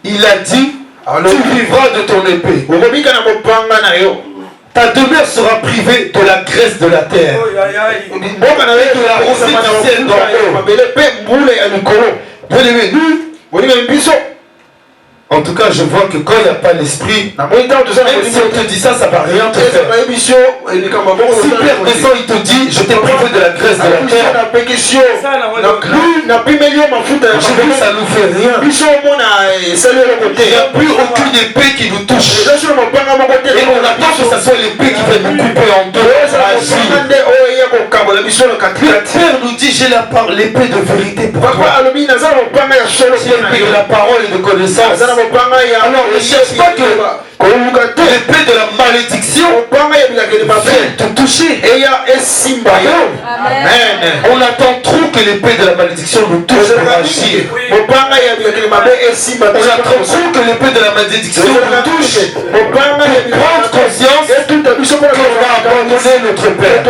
Il a dit, tu vivras de ton épée. Ta demeure sera privée de la graisse de la terre et de la rosée du ciel d'en haut. Bien aimé, nous, en tout cas, je vois que quand il n'y a pas l'esprit, même si on te dit ça, ça ne va rien te faire. Si Père descend, il te dit, je t'ai privé de la graisse de la terre. Je dis, ça ne nous fait rien. Il n'y a plus aucune épée qui nous touche. Et on attend que ce soit l'épée qui va nous couper en deux. Le Père nous dit, j'ai l'épée de vérité pour toi. J'ai l'épée de la parole et de connaissance. Alors ne cherche pas que l'épée de la malédiction vienne te toucher. Amen. On attend trop que l'épée de la malédiction nous touche pour agir. On attend trop que l'épée de la malédiction nous touche pour prendre conscience qu'on a abandonné notre Père.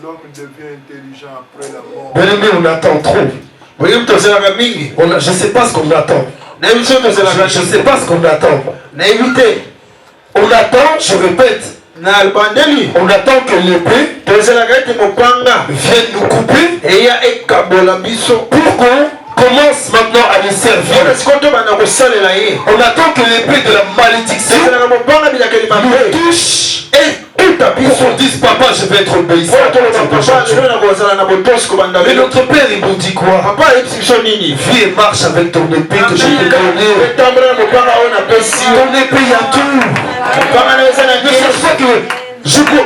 L'homme devient intelligent après la mort. Bien aimé, on attend trop. Je ne sais pas ce qu'on attend. Je ne sais pas ce qu'on attend. On attend, je répète, on attend que l'épée vienne nous couper pour qu'on commence maintenant à les servir. On attend que l'épée de la malédiction nous touche. Pour qu'on dise, papa, je vais être obéissant. Mais notre Père, il nous dit quoi? Vis et marche avec ton épée que je t'ai donnée. Ton épée, il y a tout. Ne cherche pas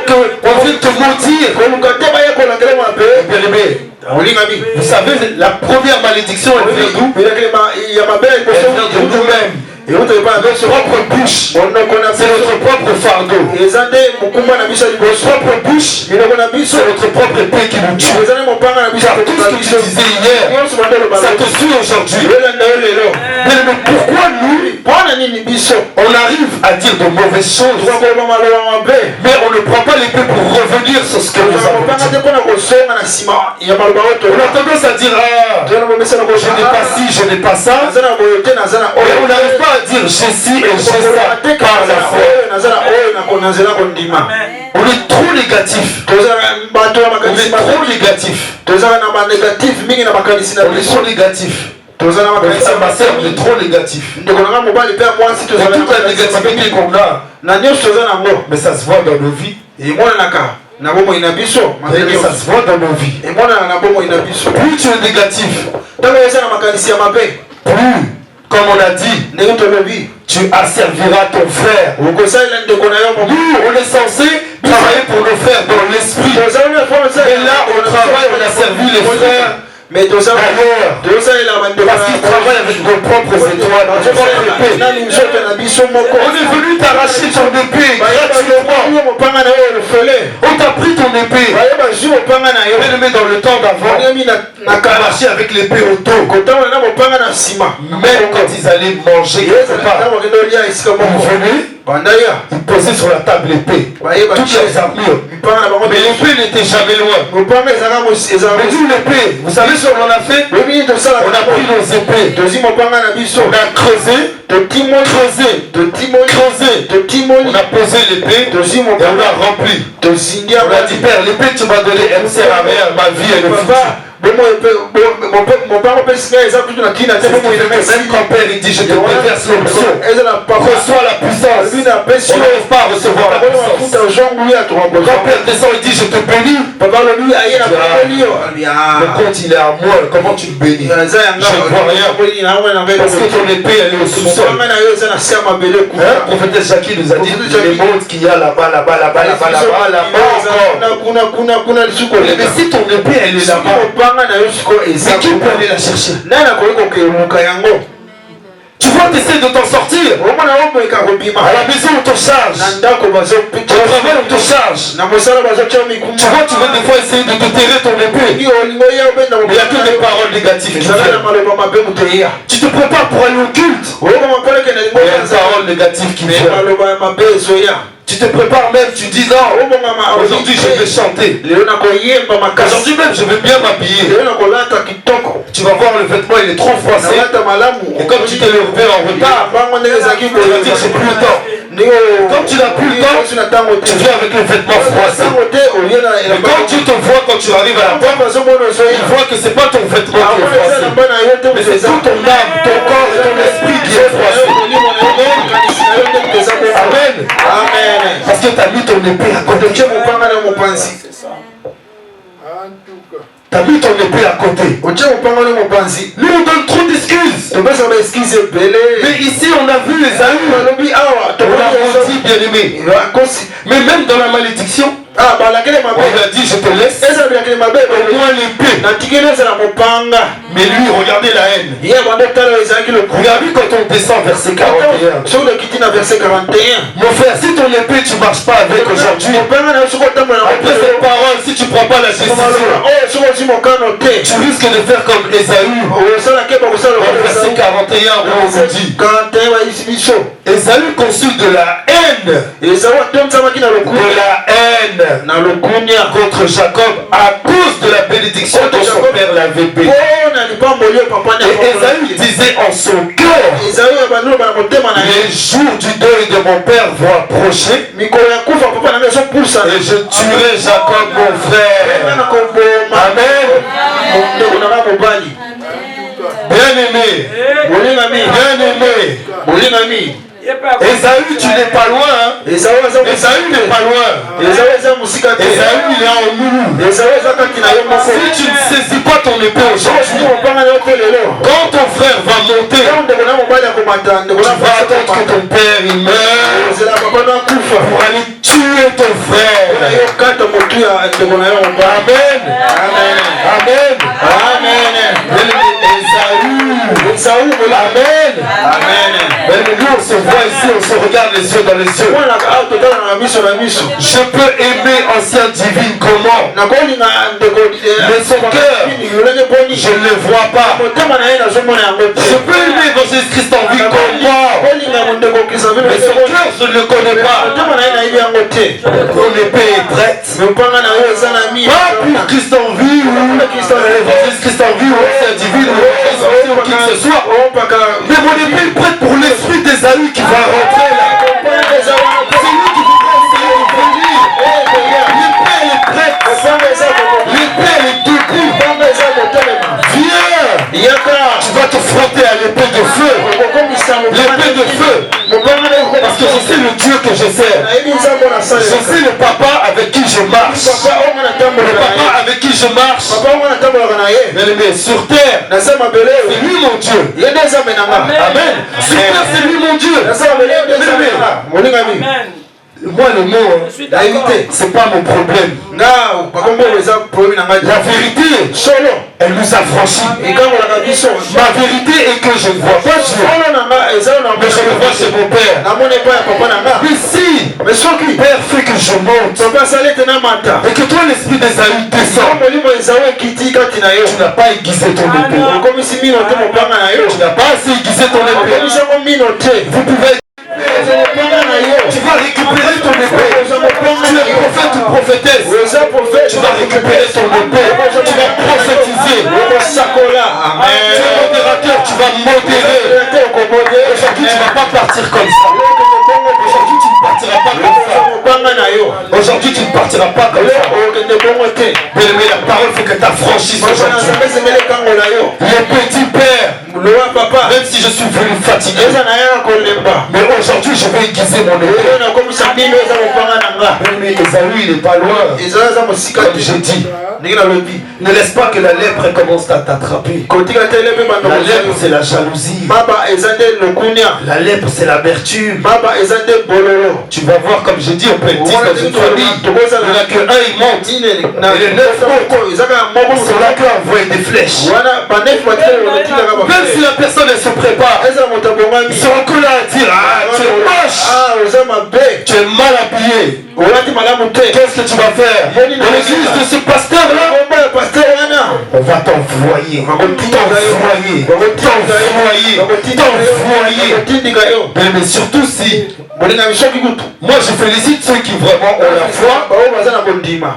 qu'on vienne te maudire. Bien aimé, vous savez, la première malédiction, elle vient d'où? Elle vient de nous-mêmes. Et notre propre bouche, c'est notre propre fardeau. Notre propre bouche, c'est notre propre épée qui nous tue. Car tout ce que tu disais hier, ça te suit aujourd'hui. Mais pourquoi nous, on arrive à dire de mauvaises choses, mais on ne prend pas l'épée pour revenir sur ce que nous avons dit. On a tendance à dire, ah, je n'ai pas ci, je n'ai pas ça. Et on n'arrive pas à dire j'ai ci et j'ai ça par la foi. On est trop négatif. On est trop négatif. On est trop négatif. Ma soeur, on est trop négatif. Et toute la négativité qu'on a, mais ça se voit dans nos vies. Et ça se voit dans nos vies. Plus tu es négatif, plus, comme on a dit, tu asserviras ton frère. Nous, on est censé travailler Mais là, au travail, on a servi les frères. Mais dans un ailleurs, parce qu'ils travaillent avec nos propres étoiles, nos propres épées. On est venu t'arracher ton épée gratuitement. On t'a pris ton épée. Bien-aimé, dans le temps d'avant, on a marché avec l'épée au dos. Même quand ils allaient manger quelque part, vous venez, ils posaient sur la table l'épée. Toutes les armures. Mais l'épée n'était jamais loin. Mais d'où l'épée? Vous savez ce qu'on a fait? On a pris nos épées. On a creusé. On a posé l'épée et on a rempli. On a dit, Père, l'épée que tu m'as donnée, elle ne sert à rien. Ma vie, elle est foutue. Même quand Père il dit je te déverse l'onction, reçois la puissance. On n'arrive pas à recevoir la puissance. Quand Père descend il dit je te bénis, le compte il est à moi. Comment tu me bénis? Je ne vois rien parce que ton épée elle est au sous-sol. Prophétesse Jackie nous a dit les montres qu'il y a là-bas. Mais si ton épée elle est là-bas, c'est qui peut aller la chercher? Tu vois, tu essaies de t'en sortir. À la maison, on te charge. Au travail, on te charge. Tu vois, tu veux des fois essayer de te terrer ton épée. Il n'y a que des paroles négatives qui viennent. Tu te prépares pour aller au culte. Il y a des paroles négatives qui viennent. Tu te prépares même, tu dis non, aujourd'hui je vais chanter. Aujourd'hui même je vais bien m'habiller. Tu vas voir le vêtement il est trop froissé. Et comme tu t'es levé en retard, tu vas dire j'ai plus le temps. Comme tu n'as plus le temps, tu viens avec le vêtement froissé. Et quand tu te vois, quand tu arrives à la porte, tu vois que c'est pas ton vêtement qui est froissé, mais c'est tout ton âme, ton corps et ton esprit qui est froissé. Amen. Amen. Parce que tu as mis ton épée à côté. Tu as mis ton épée à côté. Nous on donne trop d'excuses. Mais ici on a vu les amis. On a maudit bien-aimé. Mais même dans la malédiction, on lui a dit je te laisse au moins l'épée. Mais lui regardez la haine. Regardez quand on descend verset 41. Mon frère, si ton épée tu ne marches pas avec aujourd'hui, après cette parole, si tu ne prends pas la décision, tu risques de faire comme Ésaü. Verset 41 on vous dit Ésaü conçut de la haine. Contre Jacob à cause de la bénédiction dont son père l'avait béni. Et Ésaü disait en son cœur, les jours du deuil de mon père vont approcher et je tuerai Jacob mon frère. Amen. Bien-aimé, Ésaü, tu n'es pas loin. Hein? Ésaü n'est pas loin. Ésaü, il est en nous. Si tu ne saisis pas ton épée aujourd'hui, quand ton frère va monter, tu vas attendre que ton père il meure pour aller tuer ton frère. Amen. Amen. Amen. Amen. Mais nous on se voit ici, on se regarde les yeux dans les yeux. Je peux aimer ancien divine comment, mais son cœur, je ne le vois pas. Je peux aimer évangéliste Christ en vie comment, mais son cœur je ne le connais pas. Mon épée est prête. Pas pour Christ en vie ou évangéliste Christ en vie ou ancien divine ou qui que ce soit. Mais mon épée est prête pour l'esprit d'Ésaü qui va rentrer là. C'est lui qui voudra essayer de venir. L'épée est prête. L'épée est debout. Viens. Tu vas te frotter à l'épée de feu. L'épée de feu. Parce que je sais le Dieu que je sers. Je sais le papa avec qui je marche. Le papa avec qui je marche. Mais sur terre, c'est lui mon Dieu. Amen. Sur terre, c'est lui mon Dieu. Moi, le mot, la vérité, c'est pas mon problème. La vérité, elle nous a franchis. Ma vérité est que je ne vois pas Dieu, mais je le vois chez mon père. Mais si Père fait que je monte et que toi, l'esprit d'Ésaü descend, tu n'as pas aiguisé ton épée. Tu n'as pas assez aiguisé ton épée. Vous pouvez. Tu vas récupérer ton épée. Tu es prophète ou prophétesse. Tu vas récupérer ton épée. Tu vas prophétiser. Tu es modérateur. Tu vas modérer. Aujourd'hui, tu ne vas pas partir comme ça. Aujourd'hui, tu ne partiras pas comme ça. Aujourd'hui, tu ne partiras pas comme ça. Mais la parole fait que tu as franchi aujourd'hui. Le petit père, même si je suis venu fatigué, mais aujourd'hui je vais aiguiser mon épée. Mais Esaü, il n'est pas loin. Comme j'ai dit, ne laisse pas que la lèpre commence à t'attraper. La lèpre, c'est la jalousie. La lèpre, c'est l'amertume. Tu vas voir, comme j'ai dit, on peut être 10 dans une famille. Il n'y en a que un, il monte. Et les 9 autres sont là pour envoyer des flèches. Même si la personne, elle se prépare, ils sont encore là à dire, ah, tu es moche, tu es mal habillé. Qu'est-ce que tu vas faire dans l'église de ce pasteur-là? On va t'envoyer. Mais surtout si, moi je félicite ceux qui vraiment ont la foi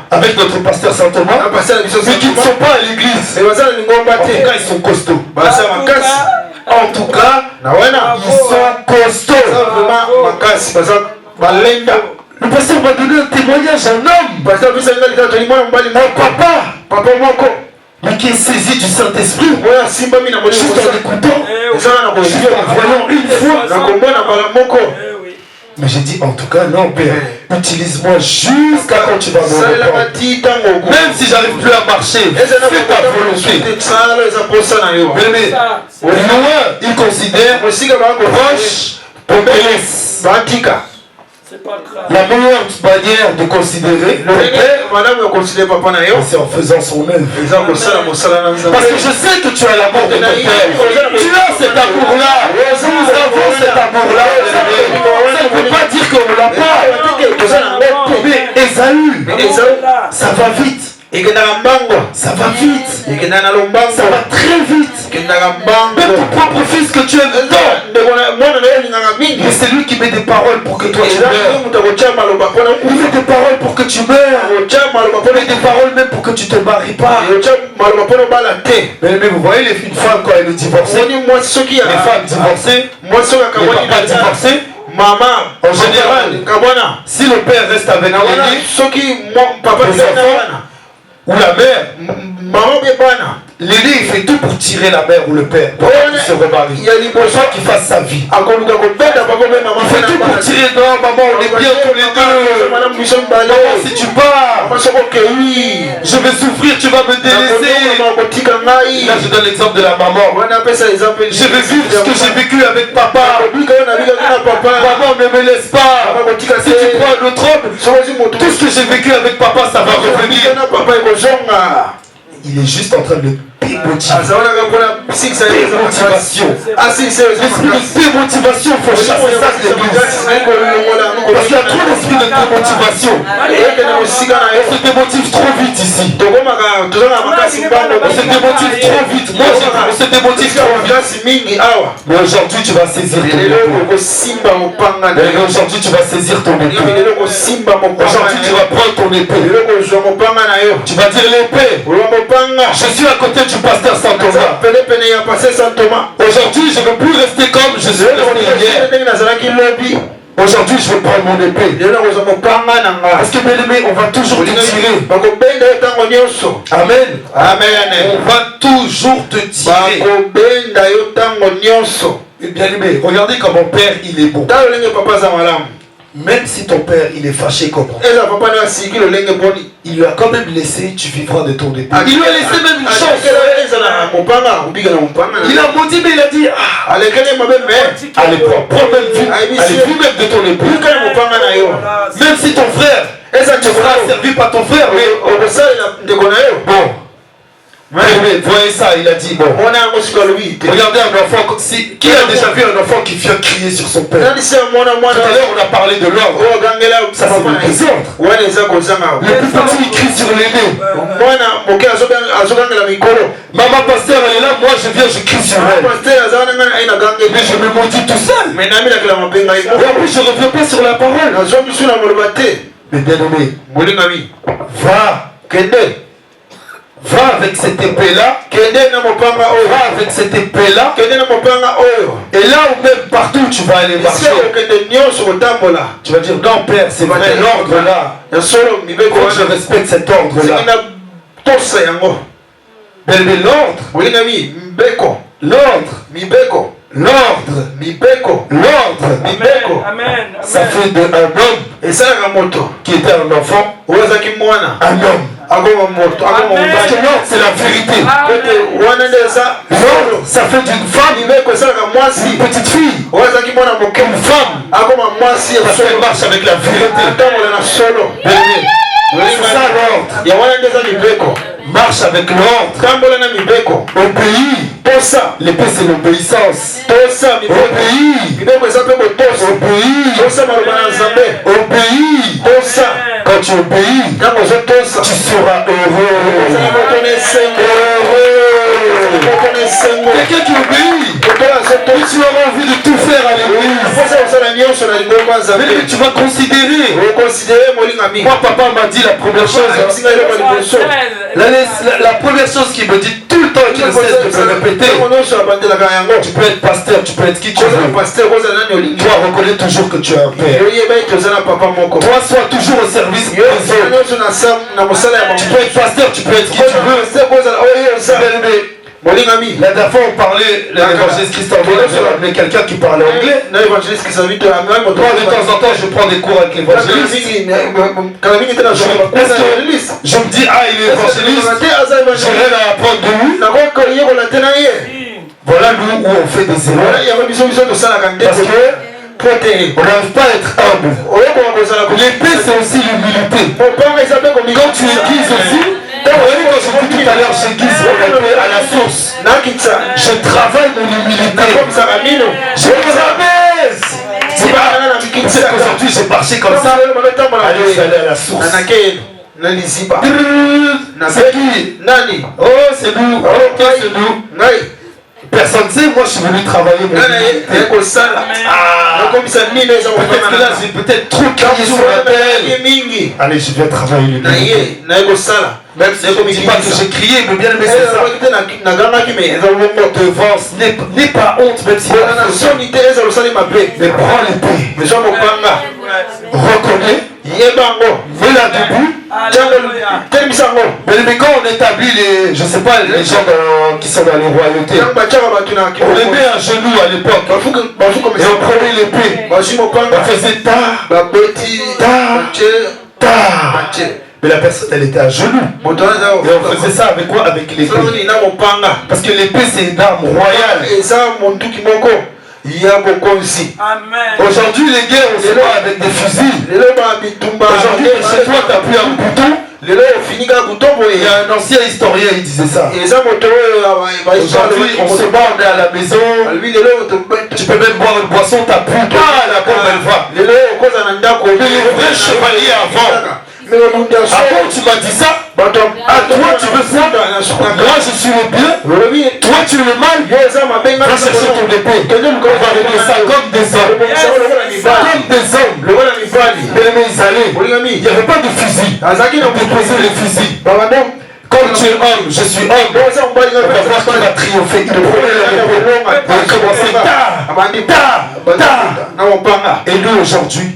avec notre pasteur Saint-Thomas, mais qui ne sont pas à l'église. En tout cas, ils sont costauds. En tout cas, ils sont costauds. Le pasteur m'a donné un témoignage, un homme, un papa, mais qui est saisi du Saint-Esprit, juste en écoutant, juste en voyant une fois. Mais j'ai dit, en tout cas, non, Père, utilise-moi jusqu'à quand tu vas me répondre. Même si j'arrive plus à marcher, fais ta volonté. Mais loin, il considère proche pourÉlès. La meilleure manière de considérer le Père, c'est en faisant son œuvre. Parce que je sais que tu as l'amour de ton Père. Tu as cet amour-là. Nous avons cet amour-là. Ça ne veut pas dire qu'on ne l'a pas. Mais Esaü, ça va vite. Ça va vite. Ça va très vite. Même ton propre fils que tu aimes tant. Mais c'est lui qui met des paroles pour que toi tu meurs. Il met des paroles pour que tu meurs. Il met des paroles même pour que tu te maries pas. Mais vous voyez une femme quand elle est divorcée, les femmes divorcées, les papas divorcés, en général, si le père reste avec les enfants, ou la mère, l'aîné il fait tout pour tirer la mère ou le père pour qu'il se remarie. Pour qu'il fasse sa vie. Il fait tout pour tirer. Non, maman, on est bien tous les deux. Maman, si tu pars, je vais souffrir, tu vas me délaisser. Là, je donne l'exemple de la maman. Je vais vivre ce que j'ai vécu avec papa. Maman, ne me laisse pas. Si tu prends un autre homme, tout ce que j'ai vécu avec papa, ça va revenir. Il est juste en train de démotivation. L'esprit de démotivation, il faut chasser ça de l'église. Parce qu'il y a trop d'esprit de démotivation. On se démotive trop vite ici. On se démotive trop vite. Moi, on se démotive trop vite. Mais aujourd'hui, tu vas saisir ton épée. Aujourd'hui, tu vas saisir ton épée. Aujourd'hui, tu vas prendre ton épée. Tu vas dire l'épée. Je suis à côté du pasteur Saint-Thomas. Aujourd'hui, je ne veux plus rester comme je suis resté hier. Aujourd'hui, je vais prendre mon épée. Parce que bien aimé, on va toujours te tirer. Amen. Amen. On va toujours te tirer. Et bien aimé, regardez comme mon père il est bon. Même si ton père il est fâché comme moi, il lui a quand même laissé, tu vivras de ton épée. Il lui a laissé même une chance. Il a maudit, mais il a dit allez, prends même même de ton épée. Même si ton frère tu seras servi par ton frère, mais bon. Voyez ça, il a dit bon. Regardez un enfant, qui a déjà vu un enfant qui vient crier sur son père? Tout à l'heure on a parlé de l'ordre. Ça c'est le désordre. Le plus petit il crie sur l'aîné. Maman pasteur elle est là, moi je viens, je crie sur elle. Mais je me maudis tout seul. Et en plus je ne reviens pas sur la parole. Mais bien nommé, va avec cette épée-là. Va avec cette épée-là. Et là où même partout tu vas aller marcher, tu vas dire non père, c'est vrai, l'ordre là. Faut que je respecte cet ordre là. L'ordre. Ça fait d'un homme qui était un enfant, un homme. Parce que l'ordre c'est la vérité. L'ordre ça fait d'une femme une petite fille. Une femme parce qu'elle marche avec la vérité. C'est ça l'ordre. Marche avec l'ordre. Obéis. L'épée c'est l'obéissance. Obéis. Quand tu obéis, tu seras heureux. Quelqu'un qui obéit, tu auras envie de tout faire à l'église. Mais tu vas considérer. Moi papa m'a dit la première chose. La première chose qu'il me dit tout le temps et qu'il ne cesse de me répéter. Tu peux être pasteur, tu peux être qui tu veux. Toi reconnais toujours que tu as un père. Toi sois toujours au service des autres. Tu peux être pasteur, tu peux être qui tu veux. La dernière fois on parlait, l'évangéliste Christophe, mais quelqu'un qui parlait anglais. Moi de temps en temps je prends des cours avec l'évangéliste. Je me dis il est évangéliste, j'irai la apprendre de lui. Voilà nous où on fait des erreurs. Parce que on n'arrive pas à être humble. L'épée c'est aussi l'humilité. Quand tu aiguises aussi, quand je dis tout à l'heure, j'aiguise mon épée à la source. Je travaille mon humilité. Je me rabaisse. C'est qu'aujourd'hui j'ai marché comme ça. Allez, je vais aller à la source. C'est qui? Oh, c'est nous. Ok, c'est nous. Personne ne sait, moi je suis venu travailler mon humilité. Peut-être que là j'ai peut-être trop crié sur la tête. Allez, je viens travailler l'humilité. Même si je ne dis pas que j'ai crié, mais bien aimé c'est ça. Devance, n'aie pas honte, même si mais prends l'épée. Reconnais. Mets-la debout. Mais quand on établit les, je sais pas, les gens qui sont dans les royautés, on les met à genoux à l'époque et on prenait l'épée. On faisait ta. Mais la personne elle était à genoux. Et on faisait ça avec quoi? Avec l'épée. Parce que l'épée c'est une arme royale. Aujourd'hui les guerres on se bat avec des fusils. Aujourd'hui chez toi tu appuies un bouton. Il y a un ancien historien il disait ça. Aujourd'hui on se bat, on est à la maison. Tu peux même boire une boisson, t'appuies pas, la bombe elle va. Mais les vrais chevaliers avant, tu m'as dit ça. Toi tu veux ça. Moi je suis le bien. Toi tu es le mal. Va chercher ton épée. On va régler ça comme des hommes. Comme des hommes. Mais ils allaient. Il n'y avait pas de fusil. On déposait les fusils. Comme tu es homme, je suis homme. On va voir qui va triompher. Il prenait la épée. On va commencer Et nous aujourd'hui,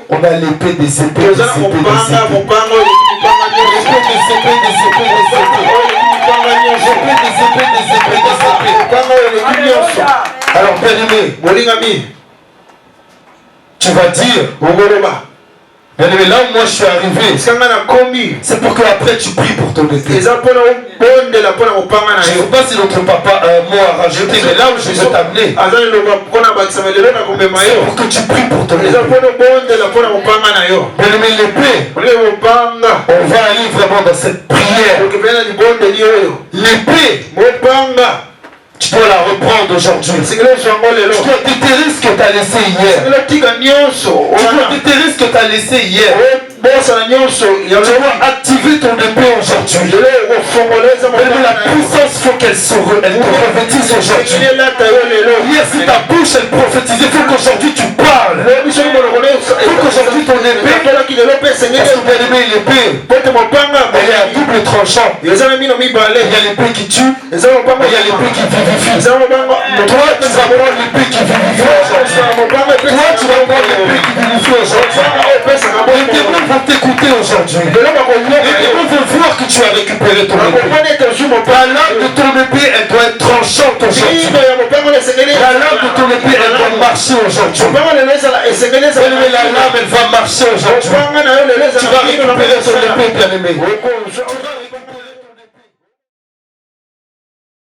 on a l'épée des épées, Alors bien aimé, Tu vas dire, bien aimé, là où moi je suis arrivé, c'est pour que après tu pries pour ton épée. Je ne sais pas si notre papa a un mot à rajouter, mais là où je vais t'amener, c'est pour que tu pries pour ton épée. Bien aimé, l'épée, on va aller vraiment dans cette prière. L'épée, tu dois la reprendre aujourd'hui. Tu dois déterrer ce que tu as laissé hier. Tu dois déterrer ce que tu as laissé hier. Tu dois activer ton épée aujourd'hui. La puissance, il faut qu'elle te prophétise aujourd'hui. Hier, si ta bouche elle prophétisait, il faut qu'aujourd'hui tu parles. Il faut qu'aujourd'hui ton épée, parce que bien aimé, l'épée, elle est à double tranchant. Il y a l'épée qui tue, il y a l'épée qui vivifie. Toi, tu vas prendre l'épée qui vivifie aujourd'hui. Toi, tu vas prendre l'épée qui vivifie aujourd'hui. Les démons vont t'écouter aujourd'hui. Les démons vont voir que tu as récupéré ton épée. La lame de ton épée, elle doit être tranchante aujourd'hui. La lame de ton épée, elle doit marcher aujourd'hui. La lame, elle va marcher aujourd'hui. Tu vas récupérer ton épée, bien aimé.